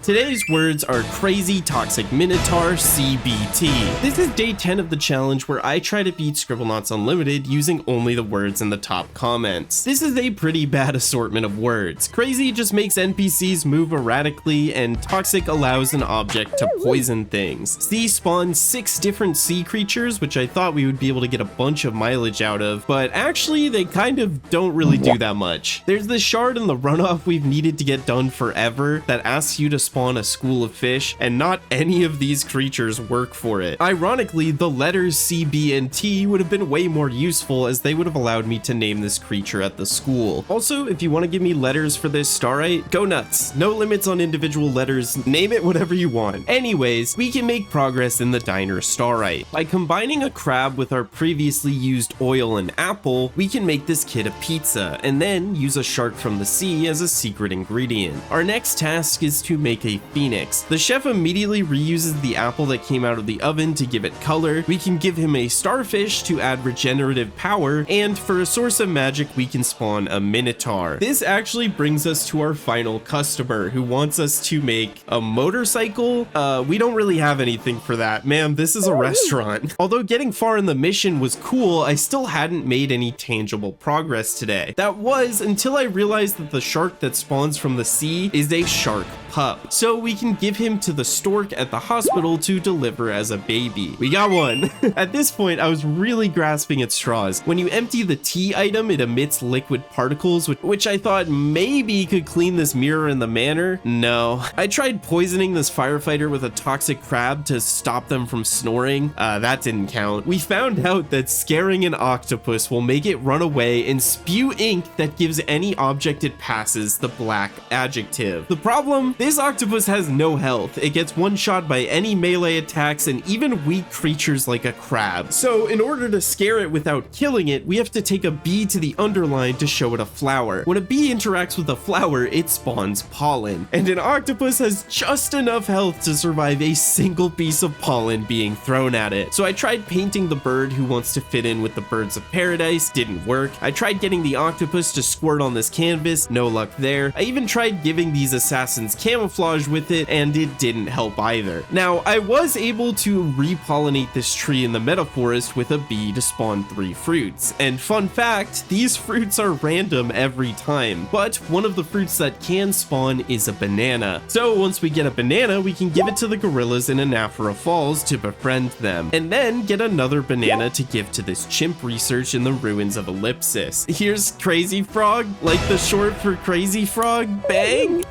Today's words are Crazy Toxic Minotaur CBT. This is day 10 of the challenge where I try to beat Scribblenauts Unlimited using only the words in the top comments. This is a pretty bad assortment of words. Crazy just makes NPCs move erratically, and toxic allows an object to poison things. C spawns 6 different sea creatures, which I thought we would be able to get a bunch of mileage out of, but actually they kind of don't really do that much. There's this shard in the runoff we've needed to get done forever that asks you to spawn a school of fish, and not any of these creatures work for it. Ironically, the letters C, B, and T would have been way more useful, as they would have allowed me to name this creature at the school. Also, if you want to give me letters for this Starite, go nuts. No limits on individual letters, name it whatever you want. Anyways, we can make progress in the diner Starite. By combining a crab with our previously used oil and apple, we can make this kid a pizza, and then use a shark from the sea as a secret ingredient. Our next task is to make a phoenix. The chef immediately reuses the apple that came out of the oven to give it color. We can give him a starfish to add regenerative power, and for a source of magic we can spawn a Minotaur. This actually brings us to our final customer, who wants us to make a motorcycle. We don't really have anything for that. Man, this is a restaurant. Although getting far in the mission was cool, I still hadn't made any tangible progress today. That was until I realized that the shark that spawns from the sea is a shark pup. So we can give him to the stork at the hospital to deliver as a baby. We got one. At this point, I was really grasping at straws. When you empty the tea item, it emits liquid particles, which I thought maybe could clean this mirror in the manor. No. I tried poisoning this firefighter with a toxic crab to stop them from snoring. That didn't count. We found out that scaring an octopus will make it run away and spew ink that gives any object it passes the black adjective. The problem? This octopus has no health. It gets one shot by any melee attacks and even weak creatures like a crab. So in order to scare it without killing it, we have to take a bee to the underline to show it a flower. When a bee interacts with a flower, it spawns pollen. And an octopus has just enough health to survive a single piece of pollen being thrown at it. So I tried painting the bird who wants to fit in with the birds of paradise. Didn't work. I tried getting the octopus to squirt on this canvas. No luck there. I even tried giving these assassins camouflage with it, and it didn't help either. Now, I was able to repollinate this tree in the metaforest with a bee to spawn 3 fruits. And fun fact, these fruits are random every time, but one of the fruits that can spawn is a banana. So once we get a banana, we can give it to the gorillas in Anaphora Falls to befriend them, and then get another banana to give to this chimp research in the ruins of Ellipsis. Here's Crazy Frog, like the short for Crazy Frog, bang!